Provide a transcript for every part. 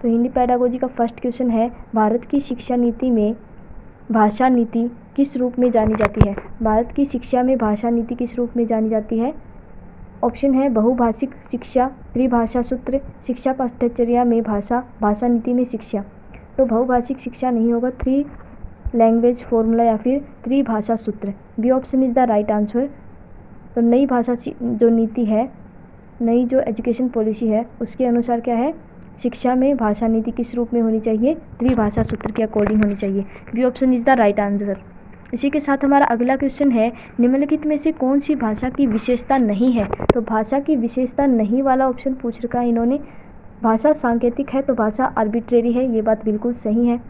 तो हिंदी पेडागोजी का first question है, भारत की शिक्षा नीति में भाषा नीति किस रूप में जानी जाती है? भारत की शिक्षा में भाषा नीति किस रूप में जानी जाती है? ऑप्शन है बहुभाषिक शिक्षा, त्रिभाषा सूत्र, शिक्षा पाठ्यचर्या में भाषा, भाषा नीति में शिक्षा। तो बहुभाषिक शिक्षा नहीं होगा, थ्री लैंग्वेज फॉर्मूला या फिर त्रिभाषा सूत्र। B option is the right answer. तो नई भाषा जो नीति है, नई जो एजुकेशन पॉलिसी है, उसके अनुसार क्या है, शिक्षा में भाषा नीति किस रूप में होनी चाहिए? त्रिभाषा सूत्र के अकॉर्डिंग होनी चाहिए। B option is the right answer. इसी के साथ हमारा अगला क्वेश्चन है, निम्नलिखित में से कौन सी भाषा की विशेषता नहीं है? तो भाषा की विशेषता नहीं वाला ऑप्शन पूछ रखा है इन्होंने। भाषा सांकेतिक है तो भाषा आर्बिट्रेरी है, ये बात बिल्कुल सही है।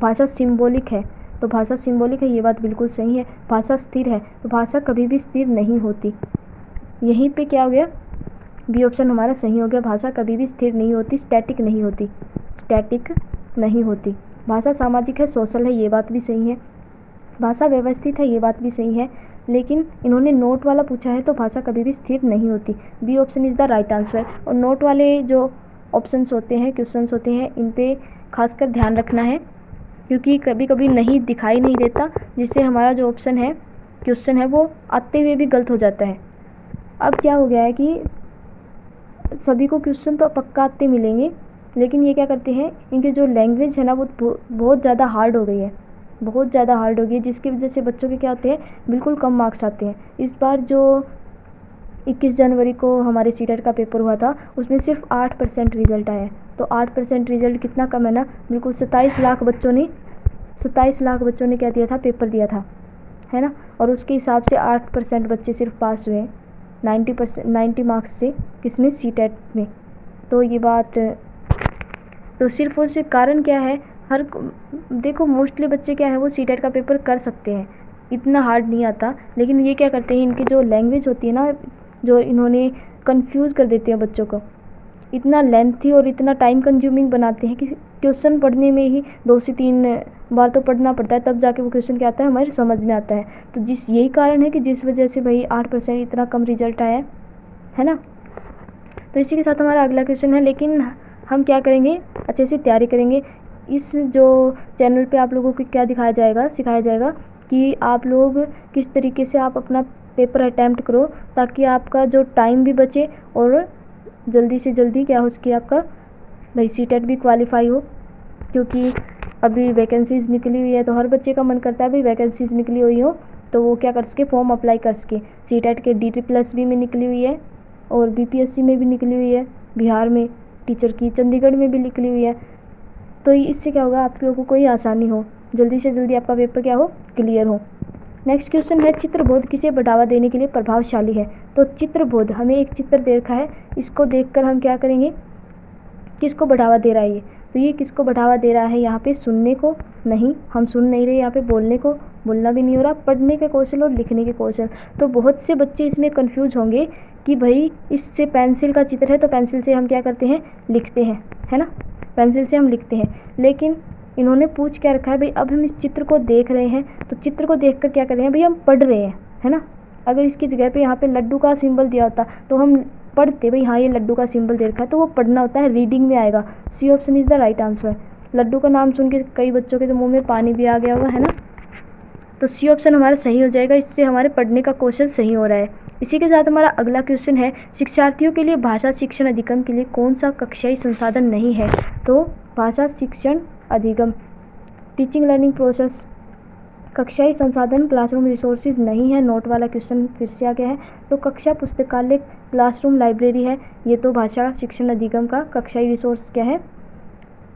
भाषा सिंबॉलिक है तो भाषा सिंबॉलिक है, ये बात बिल्कुल सही है। भाषा स्थिर है तो भाषा कभी भी स्थिर नहीं होती। यहीं पे क्या हो गया, बी ऑप्शन हमारा सही हो गया। भाषा कभी भी स्थिर नहीं होती, स्टैटिक नहीं होती, स्टैटिक नहीं होती। भाषा सामाजिक है, सोशल है, ये बात भी सही है। भाषा व्यवस्थित है, ये बात भी सही है, लेकिन इन्होंने नोट वाला पूछा है तो भाषा कभी भी स्थिर नहीं होती। B option is the right answer. और नोट वाले जो ऑप्शंस होते हैं, क्वेश्चंस होते हैं, इन पे खासकर ध्यान रखना है, क्योंकि कभी कभी नहीं दिखाई नहीं देता, जिससे हमारा जो ऑप्शन है, क्वेश्चन है, वो आते हुए भी गलत हो जाता है। अब क्या हो गया है कि सभी को क्वेश्चन तो पक्का आते मिलेंगे, लेकिन ये क्या करते हैं, इनके जो लैंग्वेज है ना, वो बहुत ज़्यादा हार्ड हो गई है, बहुत ज़्यादा हार्ड हो गई है, जिसकी वजह से बच्चों के क्या होते हैं, बिल्कुल कम मार्क्स आते हैं। इस बार जो 21 जनवरी को हमारे सीटेट का पेपर हुआ था, उसमें सिर्फ 8% रिजल्ट आया है। तो 8% रिजल्ट कितना कम है ना, बिल्कुल 27 लाख बच्चों ने क्या दिया था, पेपर दिया था, है ना। और उसके हिसाब से 8% बच्चे सिर्फ पास हुए हैं 90 मार्क्स से, किसमें, सीटेट में। तो ये बात, तो सिर्फ और सिर्फ कारण क्या है, देखो मोस्टली बच्चे क्या है, वो सीटेट का पेपर कर सकते हैं, इतना हार्ड नहीं आता, लेकिन ये क्या करते हैं, इनकी जो लैंग्वेज होती है ना, जो इन्होंने कंफ्यूज कर देते हैं बच्चों को, इतना लेंथी और इतना टाइम कंज्यूमिंग बनाते हैं कि क्वेश्चन पढ़ने में ही 2 से 3 बार तो पढ़ना पड़ता है, तब जाके वो क्वेश्चन क्या आता है, हमारे समझ में आता है। तो यही कारण है कि जिस वजह से भाई 8% इतना कम रिजल्ट आया है ना। तो इसी के साथ हमारा अगला क्वेश्चन है, लेकिन हम क्या करेंगे, अच्छे से तैयारी करेंगे। इस जो चैनल पे आप लोगों को क्या सिखाया जाएगा कि आप लोग किस तरीके से आप अपना पेपर अटैम्प्ट करो, ताकि आपका जो टाइम भी बचे और जल्दी से जल्दी क्या हो सके, आपका भाई सीटेट भी क्वालिफाई हो। क्योंकि अभी वैकेंसीज़ निकली हुई है, तो हर बच्चे का मन करता है भाई वैकेंसीज़ निकली हुई हो तो वो क्या कर सके, फॉर्म अप्लाई कर सके। सीटेट के DT+B में निकली हुई है और BPSC में भी निकली हुई है, बिहार में टीचर की, चंडीगढ़ में भी निकली हुई है। तो इससे क्या होगा, आप लोगों को कोई आसानी हो, जल्दी से जल्दी आपका पेपर क्या हो, क्लियर हो। नेक्स्ट क्वेश्चन है, चित्रबोध किसे बढ़ावा देने के लिए प्रभावशाली है? तो चित्रबोध, हमें एक चित्र दे रखा है, इसको देखकर हम क्या करेंगे, किसको बढ़ावा दे रहा है ये? तो ये किसको बढ़ावा दे रहा है, यहाँ पे सुनने को नहीं, हम सुन नहीं रहे, यहाँ पे बोलने को, बोलना भी नहीं हो रहा, पढ़ने के कौशल और लिखने के कौशल। तो बहुत से बच्चे इसमें कंफ्यूज होंगे कि भाई इससे पेंसिल का चित्र है तो पेंसिल से हम क्या करते हैं, लिखते हैं, है ना, पेंसिल से हम लिखते हैं। लेकिन इन्होंने पूछ क्या रखा है भाई, अब हम इस चित्र को देख रहे हैं तो चित्र को देखकर क्या कर रहे हैं भाई, हम पढ़ रहे हैं, है ना। अगर इसकी जगह पे यहाँ पे लड्डू का सिंबल दिया होता तो हम पढ़ते, भाई हाँ ये लड्डू का सिंबल दे रखा है, तो वो पढ़ना होता है, रीडिंग में आएगा। C option is the right answer. लड्डू का नाम सुन के कई बच्चों के तो मुँह में पानी भी आ गया होगा, है ना। तो सी ऑप्शन हमारा सही हो जाएगा, इससे हमारे पढ़ने का कौशल सही हो रहा है। इसी के साथ हमारा अगला क्वेश्चन है, शिक्षार्थियों के लिए भाषा शिक्षण अधिगम के लिए कौन सा कक्षाई संसाधन नहीं है? तो भाषा शिक्षण अधिगम, टीचिंग लर्निंग प्रोसेस, कक्षाई संसाधन क्लासरूम रिसोर्सेज नहीं है। नोट वाला क्वेश्चन फिर से आ गया है। तो कक्षा पुस्तकालय क्लासरूम लाइब्रेरी है, ये तो भाषा शिक्षण अधिगम का कक्षाई रिसोर्स क्या है,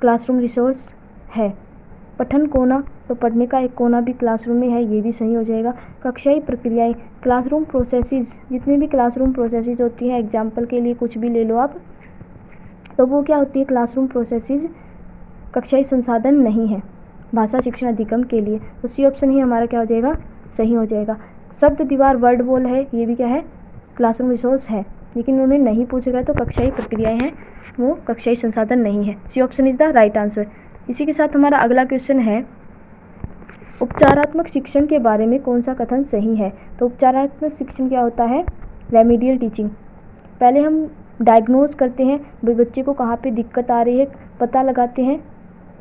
क्लासरूम रिसोर्स है। पठन कोना, तो पढ़ने का एक कोना भी क्लासरूम में है, ये भी सही हो जाएगा। कक्षाई प्रक्रियाएं, क्लासरूम प्रोसेसेस, जितनी भी क्लासरूम प्रोसेसेस होती हैं, एग्जाम्पल के लिए कुछ भी ले लो आप, तो वो क्या होती है, क्लासरूम प्रोसेसेस कक्षाई संसाधन नहीं है भाषा शिक्षण अधिगम के लिए। तो सी ऑप्शन ही हमारा क्या हो जाएगा, सही हो जाएगा। शब्द दीवार वर्ड वॉल है, ये भी क्या है, क्लासरूम रिसोर्स है, लेकिन उन्होंने नहीं पूछ रखा है, तो कक्षाई प्रक्रियाएं हैं, वो कक्षाई संसाधन नहीं है। C option is the right answer. इसी के साथ हमारा अगला क्वेश्चन है, उपचारात्मक शिक्षण के बारे में कौन सा कथन सही है? तो उपचारात्मक शिक्षण क्या होता है, रेमेडियल टीचिंग। पहले हम डायग्नोज करते हैं, भाई बच्चे को कहाँ पे दिक्कत आ रही है पता लगाते हैं,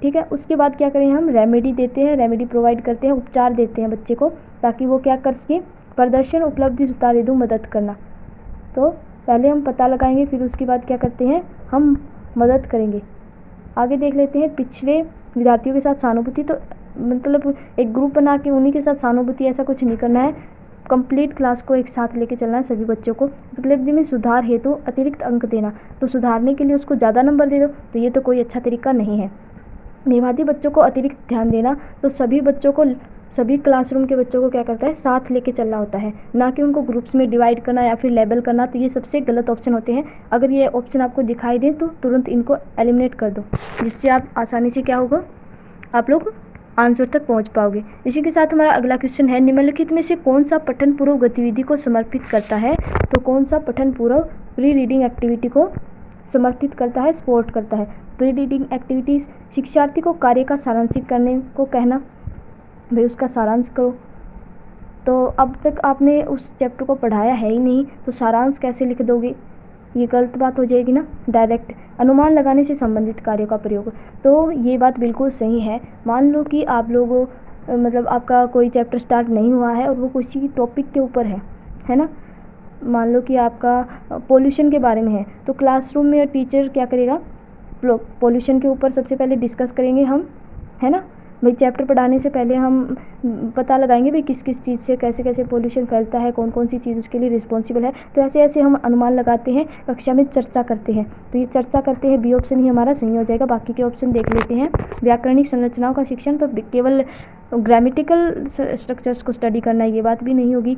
ठीक है। उसके बाद क्या करें, हम रेमेडी देते हैं, रेमेडी प्रोवाइड करते हैं, उपचार देते हैं बच्चे को, ताकि वो क्या कर सके, प्रदर्शन उपलब्धि सुधार हेतु मदद करना। तो पहले हम पता लगाएंगे, फिर उसके बाद क्या करते हैं, हम मदद करेंगे। आगे देख लेते हैं, पिछले विद्यार्थियों के साथ सहानुभूति। तो मतलब एक ग्रुप बना के उन्हीं के साथ सहानुभूति, ऐसा कुछ नहीं करना है, कंप्लीट क्लास को एक साथ लेके चलना है सभी बच्चों को। उपलब्धि में सुधार हेतु अतिरिक्त अंक देना, तो सुधारने के लिए उसको ज़्यादा नंबर दे दो, तो ये तो कोई अच्छा तरीका नहीं है। मेधावी बच्चों को अतिरिक्त ध्यान देना, तो सभी बच्चों को, सभी क्लासरूम के बच्चों को क्या करता है, साथ लेके चलना होता है, ना कि उनको ग्रुप्स में डिवाइड करना या फिर लेबल करना। तो ये सबसे गलत ऑप्शन होते हैं। अगर ये ऑप्शन आपको दिखाई दे तो तुरंत इनको एलिमिनेट कर दो, जिससे आप आसानी से क्या होगा, आप लोग आंसर तक पहुंच पाओगे। इसी के साथ हमारा अगला क्वेश्चन है, निम्नलिखित में से कौन सा पठन पूर्व गतिविधि को समर्पित करता है। तो कौन सा पठन पूर्व प्री रीडिंग एक्टिविटी को समर्पित करता है, सपोर्ट करता है। प्री रीडिंग एक्टिविटीज़, शिक्षार्थी को कार्य का सारांशित करने को कहना, भाई उसका सारांश करो। तो अब तक आपने उस चैप्टर को पढ़ाया है ही नहीं, तो सारांश कैसे लिख दोगे, ये गलत बात हो जाएगी ना। डायरेक्ट अनुमान लगाने से संबंधित कार्यों का प्रयोग, तो ये बात बिल्कुल सही है। मान लो कि आप लोगों मतलब आपका कोई चैप्टर स्टार्ट नहीं हुआ है और वो किसी टॉपिक के ऊपर है ना। मान लो कि आपका पोल्यूशन के बारे में है, तो क्लासरूम में टीचर क्या करेगा, पोल्यूशन के ऊपर सबसे पहले डिस्कस करेंगे हम, है ना। भाई चैप्टर पढ़ाने से पहले हम पता लगाएंगे भाई किस किस चीज़ से कैसे कैसे पोल्यूशन फैलता है, कौन कौन सी चीज़ उसके लिए रिस्पॉन्सिबल है। तो ऐसे ऐसे हम अनुमान लगाते हैं, कक्षा में चर्चा करते हैं। तो ये चर्चा करते हैं, बी ऑप्शन ही हमारा सही हो जाएगा। बाकी के ऑप्शन देख लेते हैं। व्याकरणिक संरचनाओं का शिक्षण, तो केवल ग्रामेटिकल स्ट्रक्चर्स को स्टडी करना है, ये बात भी नहीं होगी।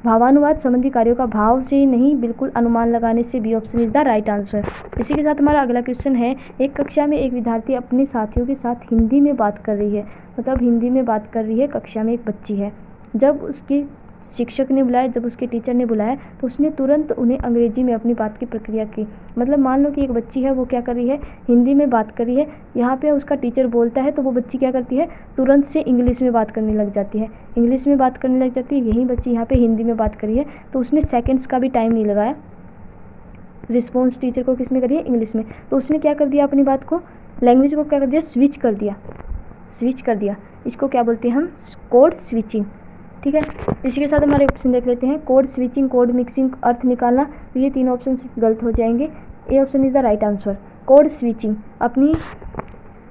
भावानुवाद संबंधी कार्यों का भाव से नहीं, बिल्कुल अनुमान लगाने से B option is the right answer. इसी के साथ हमारा अगला क्वेश्चन है, एक कक्षा में एक विद्यार्थी अपने साथियों के साथ हिंदी में बात कर रही है। मतलब हिंदी में बात कर रही है, कक्षा में एक बच्ची है। जब उसकी शिक्षक ने बुलाया, जब उसके टीचर ने बुलाया, तो उसने तुरंत उन्हें अंग्रेजी में अपनी बात की प्रक्रिया की। मतलब मान लो कि एक बच्ची है, वो क्या कर रही है, हिंदी में बात कर रही है। यहाँ पे उसका टीचर बोलता है तो वो बच्ची क्या करती है, तुरंत से इंग्लिश में बात करने लग जाती है। इंग्लिश में बात करने लग जाती है, यही बच्ची यहाँ पे हिंदी में बात करी है, तो उसने सेकेंड्स का भी टाइम नहीं लगाया। रिस्पॉन्स टीचर को किस में करिए, इंग्लिश में। तो उसने क्या कर दिया, अपनी बात को, लैंग्वेज को क्या कर दिया, स्विच कर दिया। इसको क्या बोलते हैं हम, कोड स्विचिंग, ठीक है। इसी के साथ हमारे ऑप्शन देख लेते हैं, कोड स्विचिंग, कोड मिक्सिंग, अर्थ निकालना। तो ये तीन ऑप्शन गलत हो जाएंगे। A option is the right answer. Code switching, अपनी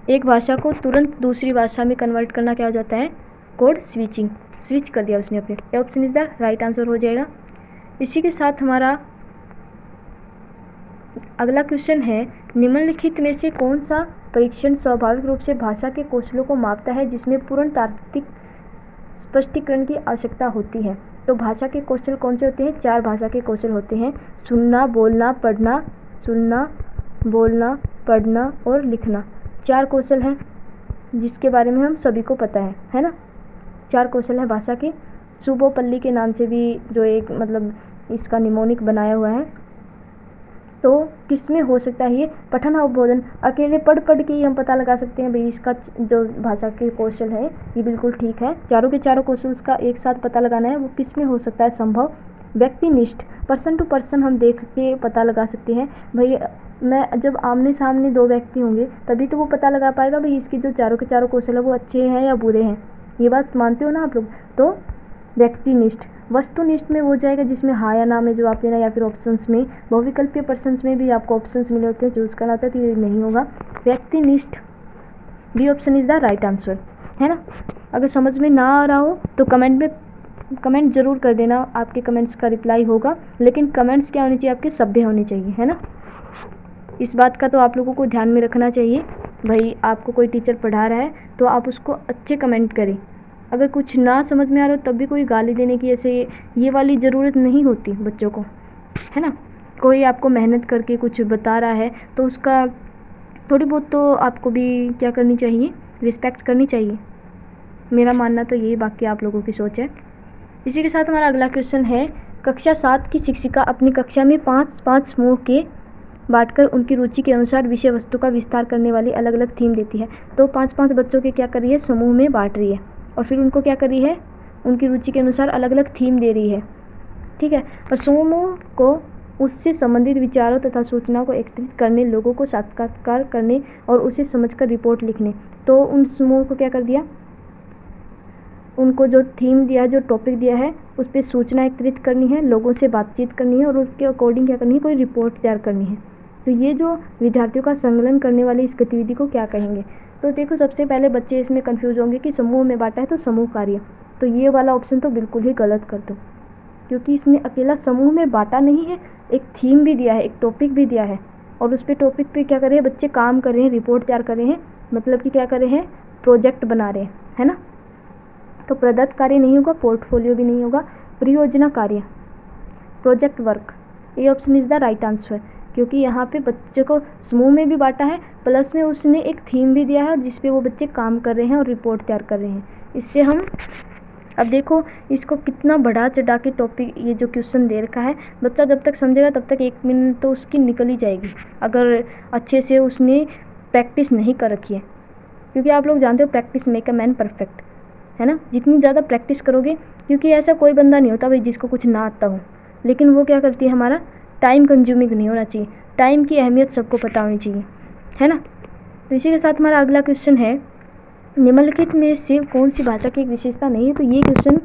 एक भाषा को तुरंत दूसरी भाषा में कन्वर्ट करना क्या हो जाता है, कोड स्विचिंग, स्विच कर दिया उसने अपने। A option is the right answer हो जाएगा। इसी के साथ हमारा अगला क्वेश्चन है, निम्नलिखित में से कौन सा परीक्षण स्वाभाविक रूप से भाषा के कौशलों को मापता है जिसमें पूर्ण तार्किक स्पष्टीकरण की आवश्यकता होती है। तो भाषा के कौशल कौन से होते हैं, 4 भाषा के कौशल होते हैं, सुनना, बोलना, पढ़ना, सुनना, बोलना, पढ़ना और लिखना। 4 कौशल हैं जिसके बारे में हम सभी को पता है ना। 4 कौशल हैं भाषा के। सुबोपल्ली के नाम से भी जो एक मतलब इसका निमोनिक बनाया हुआ है। तो किस में हो सकता है ये, पठन अवबोधन, अकेले पढ़ के ही हम पता लगा सकते हैं भाई इसका जो भाषा के कौशल है ये बिल्कुल ठीक है। चारों के चारों कौशल का एक साथ पता लगाना है, वो किस में हो सकता है संभव। व्यक्तिनिष्ठ, पर्सन टू पर्सन हम देख के पता लगा सकते हैं। भाई मैं जब आमने सामने 2 व्यक्ति होंगे तभी तो वो पता लगा पाएगा भाई इसकी जो चारों के चारों कौशल है वो अच्छे हैं या बुरे हैं। ये बात मानते हो ना आप लोग। तो व्यक्तिनिष्ठ। वस्तुनिष्ठ में वो जाएगा जिसमें हाँ या ना में जवाब देना, या फिर ऑप्शंस में, बहुविकल्पीय प्रश्न में भी आपको ऑप्शंस मिले होते हैं, चूज करना होता है, तो ये नहीं होगा। व्यक्तिनिष्ठ, B option is the right answer, है ना। अगर समझ में ना आ रहा हो तो कमेंट जरूर कर देना, आपके कमेंट्स का रिप्लाई होगा। लेकिन कमेंट्स क्या होने चाहिए, आपके सभ्य होने चाहिए, है ना। इस बात का तो आप लोगों को ध्यान में रखना चाहिए। भाई आपको कोई टीचर पढ़ा रहा है तो आप उसको अच्छे कमेंट करें। अगर कुछ ना समझ में आ रहा हो तब भी कोई गाली देने की ऐसे ये वाली ज़रूरत नहीं होती बच्चों को, है ना। कोई आपको मेहनत करके कुछ बता रहा है तो उसका थोड़ी बहुत तो आपको भी क्या करनी चाहिए, रिस्पेक्ट करनी चाहिए। मेरा मानना तो यही, बाकी आप लोगों की सोच है। इसी के साथ हमारा अगला क्वेश्चन है, कक्षा 7 की शिक्षिका अपनी कक्षा में 5-5 समूह के बांटकर उनकी रुचि के अनुसार विषय वस्तु का विस्तार करने वाली अलग अलग थीम देती है। तो 5-5 बच्चों के क्या कर रही है, समूह में बांट रही है और फिर उनको क्या कर रही है, उनकी रुचि के अनुसार अलग अलग थीम दे रही है, ठीक है। और समूह को उससे संबंधित विचारों तथा सूचनाओं को एकत्रित करने, लोगों को साक्षात्कार करने और उसे समझकर रिपोर्ट लिखने। तो उन समूह को क्या कर दिया, उनको जो थीम दिया है, जो टॉपिक दिया है, उस पर सूचना एकत्रित करनी है, लोगों से बातचीत करनी है और उसके अकॉर्डिंग क्या करनी है, कोई रिपोर्ट तैयार करनी है। तो ये जो विद्यार्थियों का संकलन करने वाली इस गतिविधि को क्या कहेंगे। तो देखो, सबसे पहले बच्चे इसमें कन्फ्यूज होंगे कि समूह में बांटा है तो समूह कार्य, तो ये वाला ऑप्शन तो बिल्कुल ही गलत कर दो, क्योंकि इसमें अकेला समूह में बांटा नहीं है, एक थीम भी दिया है, एक टॉपिक भी दिया है और उस पर टॉपिक पे क्या कर रहे हैं बच्चे, काम कर रहे हैं, रिपोर्ट तैयार कर रहे हैं, मतलब कि क्या कर रहे हैं, प्रोजेक्ट बना रहे हैं, है ना। तो प्रदत्त कार्य नहीं होगा, पोर्टफोलियो भी नहीं होगा, परियोजना कार्य, प्रोजेक्ट वर्क, ये option is the right answer, क्योंकि यहाँ पे बच्चे को समूह में भी बांटा है, प्लस में उसने एक थीम भी दिया है जिसपे वो बच्चे काम कर रहे हैं और रिपोर्ट तैयार कर रहे हैं। इससे हम अब देखो इसको कितना बढ़ा चढ़ा के टॉपिक, ये जो क्वेश्चन दे रखा है, बच्चा जब तक समझेगा तब तक 1 मिनट तो उसकी निकल ही जाएगी, अगर अच्छे से उसने प्रैक्टिस नहीं कर रखी है, क्योंकि आप लोग जानते हो practice make a man perfect, है ना। जितनी ज़्यादा प्रैक्टिस करोगे, क्योंकि ऐसा कोई बंदा नहीं होता भाई जिसको कुछ ना आता हो, लेकिन वो क्या करती है, हमारा टाइम कंज्यूमिंग नहीं होना चाहिए, टाइम की अहमियत सबको पता होनी चाहिए, है ना। तो इसी के साथ हमारा अगला क्वेश्चन है, निम्नलिखित में से कौन सी भाषा की एक विशेषता नहीं है। तो ये क्वेश्चन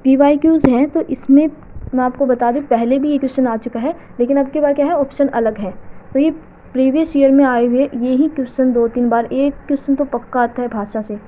PYQs हैं, तो इसमें मैं आपको बता दूं पहले भी ये क्वेश्चन आ चुका है, लेकिन अब की बार क्या है, ऑप्शन अलग है। तो ये प्रीवियस ईयर में आए हुए यही क्वेश्चन 2-3 बार, एक क्वेश्चन तो पक्का आता है भाषा से,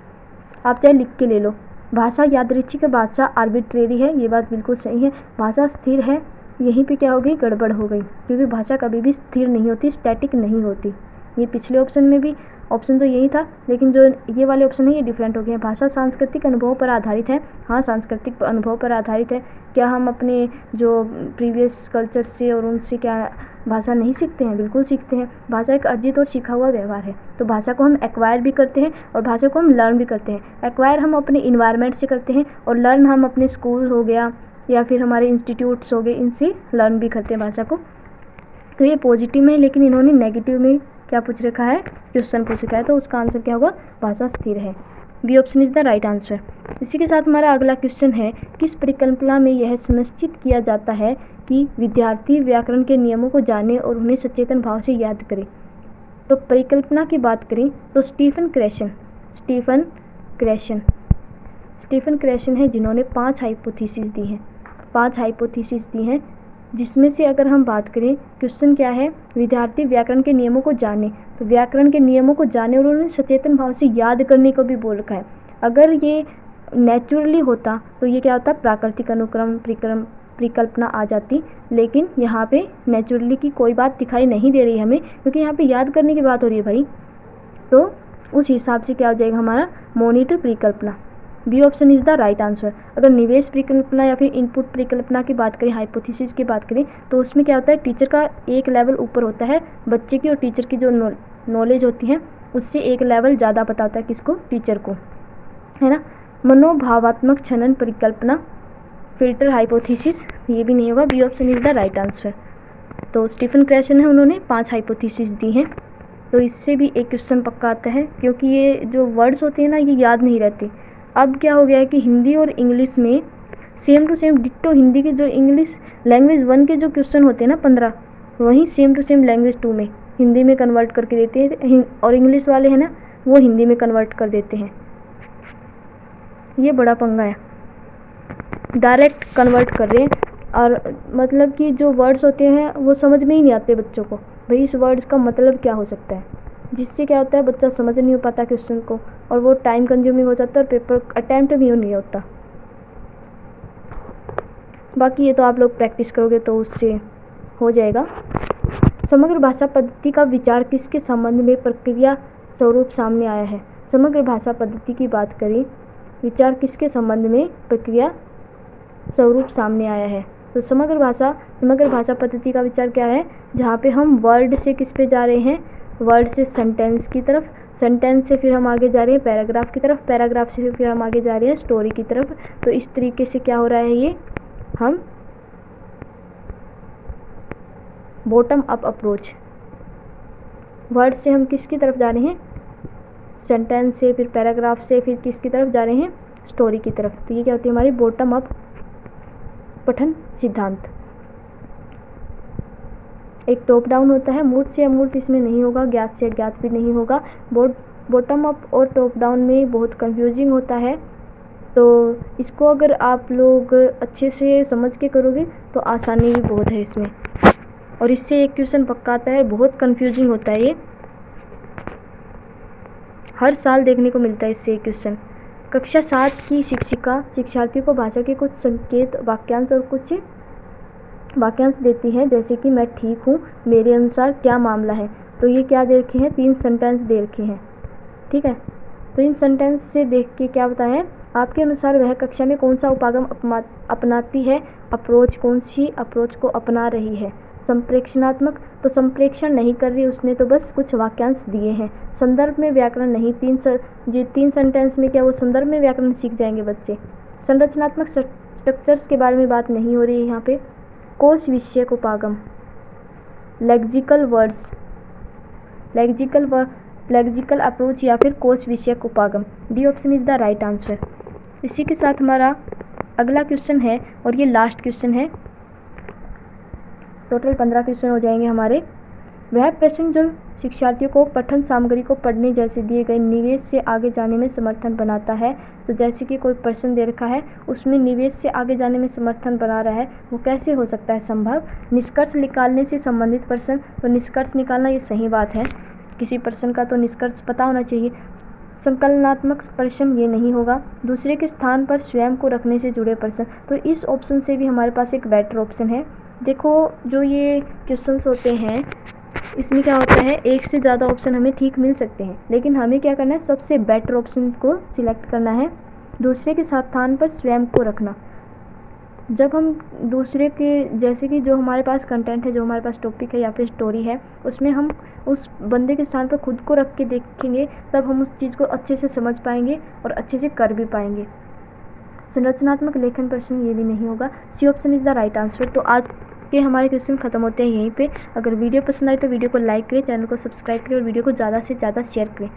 आप चाहे लिख के ले लो। भाषा यादृच्छिक है, भाषा आर्बिट्रेरी है, ये बात बिल्कुल सही है। भाषा स्थिर है, यहीं पे क्या हो गई, गड़बड़ हो गई, क्योंकि भाषा कभी भी स्थिर नहीं होती, स्टैटिक नहीं होती। ये पिछले ऑप्शन में भी ऑप्शन तो यही था, लेकिन जो ये वाले ऑप्शन है ये डिफरेंट हो गए हैं। भाषा सांस्कृतिक अनुभव पर आधारित है, हाँ सांस्कृतिक अनुभव पर आधारित है। क्या हम अपने जो प्रीवियस कल्चर से और उनसे क्या भाषा नहीं सीखते हैं, बिल्कुल सीखते हैं। भाषा एक अर्जित और सीखा हुआ व्यवहार है, तो भाषा को हम एक्वायर भी करते हैं और भाषा को हम लर्न भी करते हैं। एक्वायर हम अपने इन्वायरमेंट से करते हैं और लर्न हम अपने स्कूल हो गया या फिर हमारे इंस्टीट्यूट्स हो गए, इनसे लर्न भी करते हैं भाषा को। तो ये पॉजिटिव में, लेकिन इन्होंने नेगेटिव में क्या पूछ रखा है, क्वेश्चन पूछ रखा है, तो उसका आंसर क्या होगा, भाषा स्थिर है, B option is the right answer. इसी के साथ हमारा अगला क्वेश्चन है, किस परिकल्पना में यह सुनिश्चित किया जाता है कि विद्यार्थी व्याकरण के नियमों को जाने और उन्हें सचेतन भाव से याद करे। तो परिकल्पना की बात करें तो स्टीफन क्रेशन है जिन्होंने 5 हाइपोथेसिस दी हैं, 5 हाइपोथेसिस दी हैं, जिसमें से अगर हम बात करें, क्वेश्चन क्या है, विद्यार्थी व्याकरण के नियमों को जाने, तो व्याकरण के नियमों को जाने और उन्हें सचेतन भाव से याद करने को भी बोल रखा है। अगर ये नेचुरली होता तो ये क्या होता, प्राकृतिक अनुक्रम परिकल्पना आ जाती, लेकिन यहाँ पे नेचुरली की कोई बात दिखाई नहीं दे रही हमें, क्योंकि यहाँ पे याद करने की बात हो रही है भाई। तो उस हिसाब से क्या हो जाएगा हमारा, मॉनिटर परिकल्पना, B option is the right answer. अगर निवेश परिकल्पना या फिर इनपुट परिकल्पना की बात करें, हाइपोथेसिस की बात करें, तो उसमें क्या होता है, टीचर का एक लेवल ऊपर होता है, बच्चे की और टीचर की जो नॉलेज होती है उससे एक लेवल ज़्यादा पता होता है, किसको, टीचर को, है ना। मनोभावात्मक छनन परिकल्पना, फिल्टर हाइपोथेसिस, ये भी नहीं होगा, B option is the right answer. तो स्टीफन क्रेशन है, उन्होंने 5 हाइपोथेसिस दी हैं, तो इससे भी एक क्वेश्चन पक्का आता है, क्योंकि ये जो वर्ड्स होते हैं ना, ये याद नहीं रहते। अब क्या हो गया है कि हिंदी और इंग्लिश में same to same ditto, Hindi के जो इंग्लिश लैंग्वेज 1 के जो क्वेश्चन होते हैं ना 15, वहीं सेम टू सेम लैंग्वेज 2 में हिंदी में कन्वर्ट करके देते हैं, और इंग्लिश वाले हैं ना वो हिंदी में कन्वर्ट कर देते हैं। ये बड़ा पंगा है, डायरेक्ट कन्वर्ट कर रहे हैं, और मतलब कि जो वर्ड्स होते हैं वो समझ में ही नहीं आते बच्चों को, भाई इस वर्ड्स का मतलब क्या हो सकता है, जिससे क्या होता है बच्चा समझ नहीं हो पाता क्वेश्चन को, और वो टाइम कंज्यूमिंग हो जाता है और पेपर अटैम्प्ट भी नहीं होता। बाकी ये तो आप लोग प्रैक्टिस करोगे तो उससे हो जाएगा। समग्र भाषा पद्धति का विचार किसके संबंध में प्रक्रिया स्वरूप सामने आया है। समग्र भाषा पद्धति की बात करें, विचार किसके संबंध में प्रक्रिया स्वरूप सामने आया है। तो समग्र भाषा पद्धति का विचार क्या है, जहाँ पे हम वर्ड से किस पे जा रहे हैं, वर्ड से सेंटेंस की तरफ, सेंटेंस से फिर हम आगे जा रहे हैं पैराग्राफ की तरफ, पैराग्राफ से फिर हम आगे जा रहे हैं स्टोरी की तरफ। तो इस तरीके से क्या हो रहा है, ये हम बॉटम अप अप्रोच, वर्ड से हम किसकी तरफ जा रहे हैं, सेंटेंस से, फिर पैराग्राफ से, फिर किसकी तरफ जा रहे हैं, स्टोरी की तरफ। तो ये क्या होती है हमारी बॉटम अप पठन सिद्धांत। एक टॉप डाउन होता है, मूर्त से अमूर्त इसमें नहीं होगा, ज्ञात से अज्ञात भी नहीं होगा। बॉटम अप और टॉप डाउन में बहुत कंफ्यूजिंग होता है, तो इसको अगर आप लोग अच्छे से समझ के करोगे तो आसानी भी बहुत है इसमें, और इससे एक क्वेश्चन पक्का आता है। बहुत कंफ्यूजिंग होता है ये, हर साल देखने को मिलता है इससे एक क्वेश्चन। कक्षा 7 की शिक्षिका शिक्षार्थियों को भाषा के कुछ संकेत, वाक्यांश और कुछ वाक्यांश देती है, जैसे कि मैं ठीक हूँ, मेरे अनुसार क्या मामला है। तो ये क्या दे रखे हैं, 3 सेंटेंस दे रखे हैं, ठीक है। तो इन सेंटेंस से देख के क्या बताएं, आपके अनुसार वह कक्षा में कौन सा उपागम अपनाती है, अप्रोच कौन सी अप्रोच को अपना रही है। संप्रेक्षणात्मक, तो संप्रेक्षण नहीं कर रही उसने, तो बस कुछ वाक्यांश दिए हैं। संदर्भ में व्याकरण नहीं, 3 सेंटेंस में क्या वो संदर्भ में व्याकरण सीख जाएंगे बच्चे। संरचनात्मक स्ट्रक्चर्स के बारे में बात नहीं हो रही है यहाँ पे। कोश विषयक उपागम, लेक्सिकल वर्ड्स, लेक्सिकल अप्रोच या फिर कोश विषयक उपागम। D option is the right answer. इसी के साथ हमारा अगला क्वेश्चन है, और ये लास्ट क्वेश्चन है, टोटल 15 क्वेश्चन हो जाएंगे हमारे। वह प्रश्न जो शिक्षार्थियों को पठन सामग्री को पढ़ने जैसे दिए गए निवेश से आगे जाने में समर्थन बनाता है। तो जैसे कि कोई प्रश्न दे रखा है, उसमें निवेश से आगे जाने में समर्थन बना रहा है, वो कैसे हो सकता है संभव। निष्कर्ष निकालने से संबंधित प्रश्न, तो निष्कर्ष निकालना ये सही बात है, किसी प्रश्न का तो निष्कर्ष पता होना चाहिए। संकलनात्मक प्रश्न ये नहीं होगा। दूसरे के स्थान पर स्वयं को रखने से जुड़े प्रश्न, तो इस ऑप्शन से भी हमारे पास एक बेटर ऑप्शन है। देखो जो ये क्वेश्चंस होते हैं, इसमें क्या होता है, एक से ज़्यादा ऑप्शन हमें ठीक मिल सकते हैं, लेकिन हमें क्या करना है, सबसे बेटर ऑप्शन को सिलेक्ट करना है। दूसरे के स्थान पर स्वयं को रखना, जब हम दूसरे के, जैसे कि जो हमारे पास कंटेंट है, जो हमारे पास टॉपिक है या फिर स्टोरी है, उसमें हम उस बंदे के स्थान पर खुद को रख के देखेंगे, तब हम उस चीज़ को अच्छे से समझ पाएंगे और अच्छे से कर भी पाएंगे। संरचनात्मक लेखन प्रश्न ये भी नहीं होगा। C option is the right answer. तो आज के हमारे क्वेश्चन खत्म होते हैं यहीं पे। अगर वीडियो पसंद आए तो वीडियो को लाइक करें, चैनल को सब्सक्राइब करें और वीडियो को ज़्यादा से ज़्यादा शेयर करें।